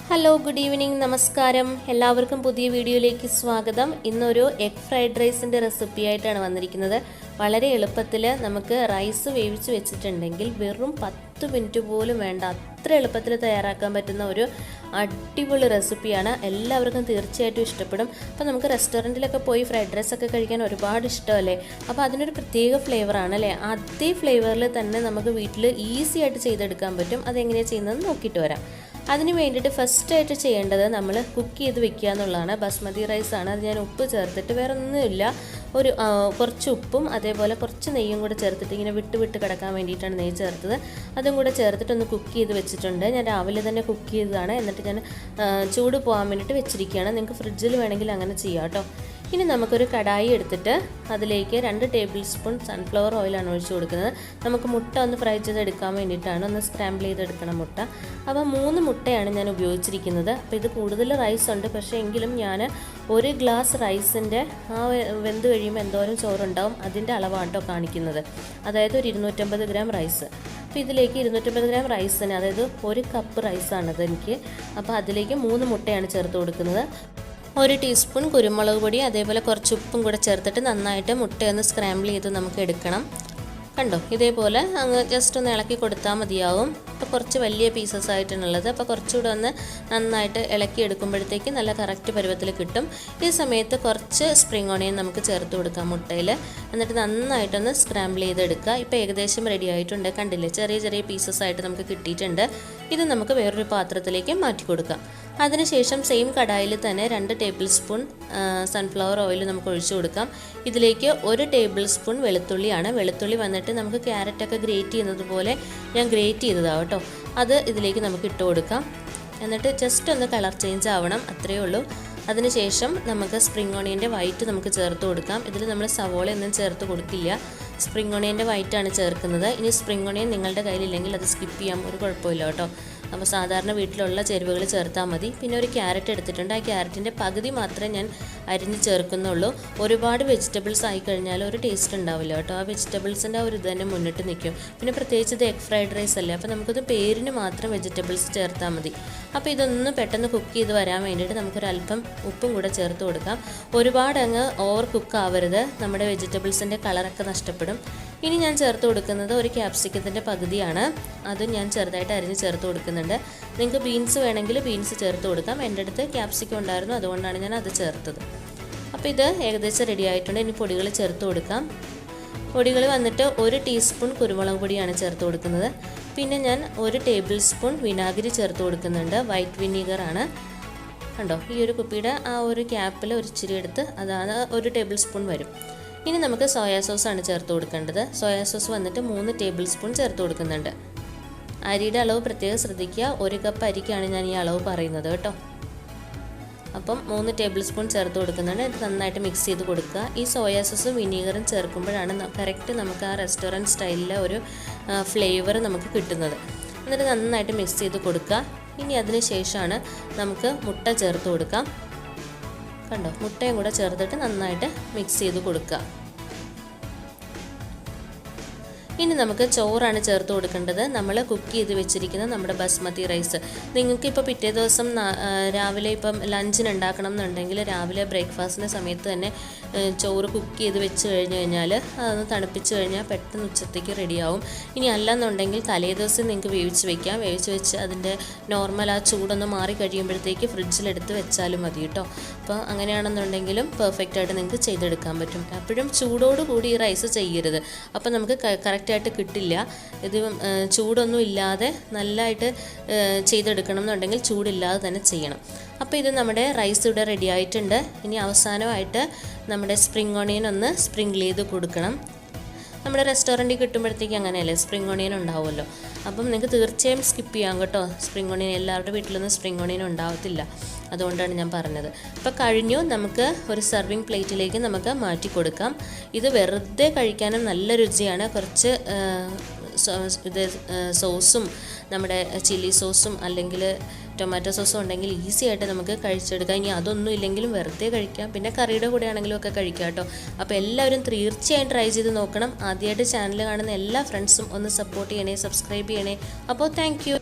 Hello good evening നമസ്കാരം എല്ലാവർക്കും പുതിയ വീഡിയോയിലേക്ക് സ്വാഗതം. ഇന്നൊരു എഗ് ഫ്രൈഡ് റൈസിൻ്റെ റെസിപ്പി ആയിട്ടാണ് വന്നിരിക്കുന്നത്. വളരെ എളുപ്പത്തിൽ നമുക്ക് റൈസ് വേവിച്ച് വെച്ചിട്ടുണ്ടെങ്കിൽ വെറും 10 മിനിറ്റ് പോലും വേണ്ട, അത്ര എളുപ്പത്തിൽ തയ്യാറാക്കാൻ പറ്റുന്ന ഒരു അടിപൊളി റെസിപ്പിയാണ്. എല്ലാവർക്കും തീർച്ചയായിട്ടും ഇഷ്ടപ്പെടും. അപ്പോൾ നമുക്ക് റെസ്റ്റോറൻറ്റിലൊക്കെ പോയി ഫ്രൈഡ് റൈസ് ഒക്കെ കഴിക്കാൻ ഒരുപാട് ഇഷ്ടമല്ലേ? അപ്പോൾ അതിനൊരു പ്രത്യേക ഫ്ലേവറാണ് അല്ലേ? അതേ ഫ്ലേവറിൽ തന്നെ നമുക്ക് വീട്ടിൽ ഈസി ആയിട്ട് ചെയ്തെടുക്കാൻ പറ്റും. അതെങ്ങനെയാണ് ചെയ്യുന്നതെന്ന് നോക്കിയിട്ട് വരാം. അതിന് വേണ്ടിയിട്ട് ഫസ്റ്റായിട്ട് ചെയ്യേണ്ടത് നമ്മൾ കുക്ക് ചെയ്ത് വെക്കുക എന്നുള്ളതാണ്. ബസ്മതി റൈസാണ്, അത് ഞാൻ ഉപ്പ് ചേർത്തിട്ട് വേറെ ഒന്നുമില്ല, കുറച്ച് ഉപ്പും അതേപോലെ കുറച്ച് നെയ്യും കൂടെ ചേർത്തിട്ട് ഇങ്ങനെ വിട്ട് കിടക്കാൻ വേണ്ടിയിട്ടാണ് നെയ്യ് ചേർത്തത്. അതും കൂടെ ചേർത്തിട്ടൊന്ന് കുക്ക് ചെയ്ത് വെച്ചിട്ടുണ്ട്. ഞാൻ രാവിലെ തന്നെ കുക്ക് ചെയ്തതാണ്. എന്നിട്ട് ഞാൻ ചൂട് പോകാൻ വേണ്ടിയിട്ട് വെച്ചിരിക്കുകയാണ്. നിങ്ങൾക്ക് ഫ്രിഡ്ജിൽ വേണമെങ്കിൽ അങ്ങനെ ചെയ്യാം കേട്ടോ. ഇനി നമുക്കൊരു കടായി എടുത്തിട്ട് അതിലേക്ക് 2 ടേബിൾ സ്പൂൺ സൺഫ്ലവർ ഓയിലാണ് ഒഴിച്ചു കൊടുക്കുന്നത്. നമുക്ക് മുട്ട ഒന്ന് ഫ്രൈ ചെയ്തെടുക്കാൻ വേണ്ടിയിട്ടാണ്, ഒന്ന് സ്ക്രാമ്പിൾ ചെയ്തെടുക്കണം മുട്ട. അപ്പോൾ 3 മുട്ടയാണ് ഞാൻ ഉപയോഗിച്ചിരിക്കുന്നത്. അപ്പോൾ ഇത് കൂടുതൽ റൈസ് ഉണ്ട്, പക്ഷേ എങ്കിലും ഞാൻ 1 ഗ്ലാസ് റൈസിൻ്റെ വെന്ത് കഴിയുമ്പോൾ എന്തോരം ചോറുണ്ടാവും അതിൻ്റെ അളവാണ് കേട്ടോ കാണിക്കുന്നത്. അതായത് ഒരു 250 ഗ്രാം റൈസ്. അപ്പോൾ ഇതിലേക്ക് 250 ഗ്രാം റൈസിന്, അതായത് 1 കപ്പ് റൈസാണത് എനിക്ക്. അപ്പോൾ അതിലേക്ക് 3 മുട്ടയാണ് ചേർത്ത് കൊടുക്കുന്നത്. 1 ടീസ്പൂൺ കുരുമുളക് പൊടി, അതേപോലെ കുറച്ച് ഉപ്പും കൂടെ ചേർത്തിട്ട് നന്നായിട്ട് മുട്ടയൊന്ന് സ്ക്രാമ്പിൾ ചെയ്ത് നമുക്ക് എടുക്കണം. കണ്ടോ, ഇതേപോലെ അങ്ങ് ജസ്റ്റ് ഒന്ന് ഇളക്കി കൊടുത്താൽ മതിയാവും. അപ്പോൾ കുറച്ച് വലിയ പീസസ് ആയിട്ടാണുള്ളത്. അപ്പോൾ കുറച്ചുകൂടെ ഒന്ന് നന്നായിട്ട് ഇളക്കി എടുക്കുമ്പോഴത്തേക്ക് നല്ല കറക്റ്റ് പരുവത്തിൽ കിട്ടും. ഈ സമയത്ത് കുറച്ച് സ്പ്രിംഗ് ഓണിയൻ നമുക്ക് ചേർത്ത് കൊടുക്കാം മുട്ടയിൽ. എന്നിട്ട് നന്നായിട്ടൊന്ന് സ്ക്രാമ്പിൾ ചെയ്തെടുക്കുക. ഇപ്പോൾ ഏകദേശം റെഡി ആയിട്ടുണ്ട്. കണ്ടില്ലേ, ചെറിയ പീസസ് ആയിട്ട് നമുക്ക് കിട്ടിയിട്ടുണ്ട്. ഇത് നമുക്ക് വേറൊരു പാത്രത്തിലേക്ക് മാറ്റി കൊടുക്കാം. അതിനുശേഷം സെയിം കടായിൽ തന്നെ 2 ടേബിൾ സ്പൂൺ സൺഫ്ലവർ ഓയിൽ നമുക്ക് ഒഴിച്ചു കൊടുക്കാം. ഇതിലേക്ക് 1 ടേബിൾ സ്പൂൺ വെളുത്തുള്ളിയാണ്. വെളുത്തുള്ളി വന്നിട്ട് നമുക്ക് ക്യാരറ്റൊക്കെ ഗ്രേറ്റ് ചെയ്യുന്നത് പോലെ ഞാൻ ഗ്രേറ്റ് ചെയ്തതാണ് കേട്ടോ. അത് ഇതിലേക്ക് നമുക്ക് ഇട്ട് കൊടുക്കാം. എന്നിട്ട് ജസ്റ്റ് ഒന്ന് കളർ ചേഞ്ച് ആവണം, അത്രയേ ഉള്ളൂ. അതിനുശേഷം നമുക്ക് സ്പ്രിംഗ് ഓണിയൻ്റെ വൈറ്റ് നമുക്ക് ചേർത്ത് കൊടുക്കാം. ഇതിൽ നമ്മൾ സവോള ഒന്നും ചേർത്ത് കൊടുക്കില്ല, സ്പ്രിംഗ് ഓണിയൻ്റെ വൈറ്റാണ് ചേർക്കുന്നത്. ഇനി സ്പ്രിംഗ് ഓണിയൻ നിങ്ങളുടെ കയ്യിലില്ലെങ്കിൽ അത് സ്കിപ്പ് ചെയ്യാം, ഒരു കുഴപ്പമില്ല കേട്ടോ. അപ്പോൾ സാധാരണ വീട്ടിലുള്ള ചേരുവകൾ ചേർത്താൽ മതി. പിന്നെ ഒരു ക്യാരറ്റ് എടുത്തിട്ടുണ്ട്. ആ ക്യാരറ്റിൻ്റെ പകുതി മാത്രമേ ഞാൻ അരിഞ്ഞ് ചേർക്കുന്നുള്ളൂ. ഒരുപാട് വെജിറ്റബിൾസ് ആയിക്കഴിഞ്ഞാൽ ഒരു ടേസ്റ്റ് ഉണ്ടാവില്ല കേട്ടോ. ആ വെജിറ്റബിൾസിൻ്റെ ഒരു ഇത് തന്നെ മുന്നിട്ട് നിൽക്കും. പിന്നെ പ്രത്യേകിച്ച് ഇത് എഗ് ഫ്രൈഡ് റൈസ് അല്ലേ, അപ്പോൾ നമുക്കത് പേരിന് മാത്രം വെജിറ്റബിൾസ് ചേർത്താൽ മതി. അപ്പോൾ ഇതൊന്ന് പെട്ടെന്ന് കുക്ക് ചെയ്ത് വരാൻ വേണ്ടിയിട്ട് നമുക്കൊരല്പം ഉപ്പും കൂടെ ചേർത്ത് കൊടുക്കാം. ഒരുപാട് അങ്ങ് ഓവർ കുക്ക് ആവരുത്, നമ്മുടെ വെജിറ്റബിൾസിൻ്റെ കളറൊക്കെ നഷ്ടപ്പെടും. ഇനി ഞാൻ ചേർത്ത് കൊടുക്കുന്നത് ഒരു ക്യാപ്സിക്കത്തിൻ്റെ പകുതിയാണ്. അതും ഞാൻ ചെറുതായിട്ട് അരിഞ്ഞ് ചേർത്ത് കൊടുക്കുന്നുണ്ട്. നിങ്ങൾക്ക് ബീൻസ് വേണമെങ്കിൽ ബീൻസ് ചേർത്ത് കൊടുക്കാം. എൻ്റെ അടുത്ത് ക്യാപ്സിക്കം ഉണ്ടായിരുന്നു, അതുകൊണ്ടാണ് ഞാൻ അത് ചേർത്തത്. അപ്പോൾ ഇത് ഏകദേശം റെഡി ആയിട്ടുണ്ട്. ഇനി പൊടികൾ ചേർത്ത് കൊടുക്കാം. പൊടികൾ വന്നിട്ട് 1 ടീസ്പൂൺ കുരുമുളക് പൊടിയാണ് ചേർത്ത് കൊടുക്കുന്നത്. പിന്നെ ഞാൻ 1 ടേബിൾ സ്പൂൺ വിനാഗിരി ചേർത്ത് കൊടുക്കുന്നുണ്ട്. വൈറ്റ് വിനീഗറാണ്. കണ്ടോ, ഈ ഒരു കുപ്പിയുടെ ആ ഒരു ക്യാപ്പിൽ ഒരു ഇച്ചിരി എടുത്ത് അതാണ് 1 ടേബിൾ സ്പൂൺ വരും. ഇനി നമുക്ക് സോയാ സോസാണ് ചേർത്ത് കൊടുക്കേണ്ടത്. സോയാ സോസ് വന്നിട്ട് 3 ടേബിൾ സ്പൂൺ ചേർത്ത് കൊടുക്കുന്നുണ്ട്. അരിയുടെ അളവ് പ്രത്യേകം ശ്രദ്ധിക്കുക. 1 കപ്പ് അരിക്കാണ് ഞാൻ ഈ അളവ് പറയുന്നത് കേട്ടോ. അപ്പം 3 ടേബിൾ സ്പൂൺ ചേർത്ത് കൊടുക്കുന്നുണ്ട്. ഇത് നന്നായിട്ട് മിക്സ് ചെയ്ത് കൊടുക്കുക. ഈ സോയാ സോസും വിനീഗറും ചേർക്കുമ്പോഴാണ് കറക്റ്റ് നമുക്ക് ആ റെസ്റ്റോറൻറ്റ് സ്റ്റൈലിലെ ഒരു ഫ്ലേവർ നമുക്ക് കിട്ടുന്നത്. എന്നിട്ട് നന്നായിട്ട് മിക്സ് ചെയ്ത് കൊടുക്കുക. ഇനി അതിന് ശേഷമാണ് നമുക്ക് മുട്ട ചേർത്ത് കൊടുക്കാം. കണ്ടോ, മുട്ടയും കൂടെ ചേർത്തിട്ട് നന്നായിട്ട് മിക്സ് ചെയ്ത് കൊടുക്കുക. ഇനി നമുക്ക് ചോറാണ് ചേർത്ത് കൊടുക്കേണ്ടത്. നമ്മൾ കുക്ക് ചെയ്ത് വെച്ചിരിക്കുന്ന നമ്മുടെ ബസ്മതി റൈസ്. നിങ്ങൾക്ക് ഇപ്പോൾ പിറ്റേ ദിവസം രാവിലെ ഇപ്പം ലഞ്ചിന് ഉണ്ടാക്കണം എന്നുണ്ടെങ്കിൽ രാവിലെ ബ്രേക്ക്ഫാസ്റ്റിൻ്റെ സമയത്ത് തന്നെ ചോറ് കുക്ക് ചെയ്ത് വെച്ച് കഴിഞ്ഞാൽ അതൊന്ന് തണുപ്പിച്ച് കഴിഞ്ഞാൽ പെട്ടെന്ന് ഉച്ചത്തേക്ക് റെഡിയാവും. ഇനി അല്ലെന്നുണ്ടെങ്കിൽ തലേ ദിവസം നിങ്ങൾക്ക് വേവിച്ച് വെക്കാം. വേവിച്ച് വെച്ച് അതിൻ്റെ നോർമൽ ആ ചൂടൊന്ന് മാറി കഴിയുമ്പോഴത്തേക്ക് ഫ്രിഡ്ജിലെടുത്ത് വെച്ചാലും മതി കേട്ടോ. അപ്പോൾ അങ്ങനെയാണെന്നുണ്ടെങ്കിലും പെർഫെക്റ്റായിട്ട് നിങ്ങൾക്ക് ചെയ്തെടുക്കാൻ പറ്റും. എപ്പോഴും ചൂടോടുകൂടി ഈ റൈസ് ചെയ്യരുത്, അപ്പോൾ നമുക്ക് കറക്റ്റായിട്ട് കിട്ടില്ല. ഇത് ചൂടൊന്നും ഇല്ലാതെ നല്ലതായിട്ട് ചെയ്തെടുക്കണം എന്നുണ്ടെങ്കിൽ ചൂടില്ലാതെ തന്നെ ചെയ്യണം. അപ്പോൾ ഇത് നമ്മുടെ റൈസ് ഇവിടെ റെഡി ആയിട്ടുണ്ട്. ഇനി അവസാനമായിട്ട് നമ്മുടെ സ്പ്രിംഗ് ഓണിയൻ ഒന്ന് സ്പ്രിങ്കിൾ ചെയ്ത് കൊടുക്കണം. നമ്മുടെ റെസ്റ്റോറൻറ്റിൽ കിട്ടുമ്പോഴത്തേക്ക് അങ്ങനെയല്ലേ, സ്പ്രിംഗ് ഓണിയൻ ഉണ്ടാവുമല്ലോ. അപ്പം നിങ്ങൾക്ക് തീർച്ചയായും സ്കിപ്പ് ചെയ്യാം കേട്ടോ. സ്പ്രിംഗ് ഓണിയൻ എല്ലാവരുടെ വീട്ടിലൊന്നും സ്പ്രിംഗ് ഓണിയൻ ഉണ്ടാവത്തില്ല, അതുകൊണ്ടാണ് ഞാൻ പറഞ്ഞത്. അപ്പോൾ കഴിഞ്ഞു. നമുക്ക് ഒരു സർവിങ് പ്ലേറ്റിലേക്ക് നമുക്ക് മാറ്റി കൊടുക്കാം. ഇത് വെറുതെ കഴിക്കാനും നല്ല രുചിയാണ്. കുറച്ച് സോസും നമ്മുടെ ചില്ലി സോസും അല്ലെങ്കിൽ ടൊമാറ്റോ സോസും ഉണ്ടെങ്കിൽ ഈസി ആയിട്ട് നമുക്ക് കഴിച്ചെടുക്കാം. ഇനി അതൊന്നും ഇല്ലെങ്കിലും വെറുതെ കഴിക്കാം. പിന്നെ കറിയുടെ കൂടെ ആണെങ്കിലും ഒക്കെ കഴിക്കാം കേട്ടോ. അപ്പോൾ എല്ലാവരും തീർച്ചയായും ട്രൈ ചെയ്ത് നോക്കണം. ആദ്യമായിട്ട് ചാനൽ കാണുന്ന എല്ലാ ഫ്രണ്ട്സും ഒന്ന് സപ്പോർട്ട് ചെയ്യണേ, സബ്സ്ക്രൈബ് ചെയ്യണേ. അപ്പോൾ താങ്ക് യു.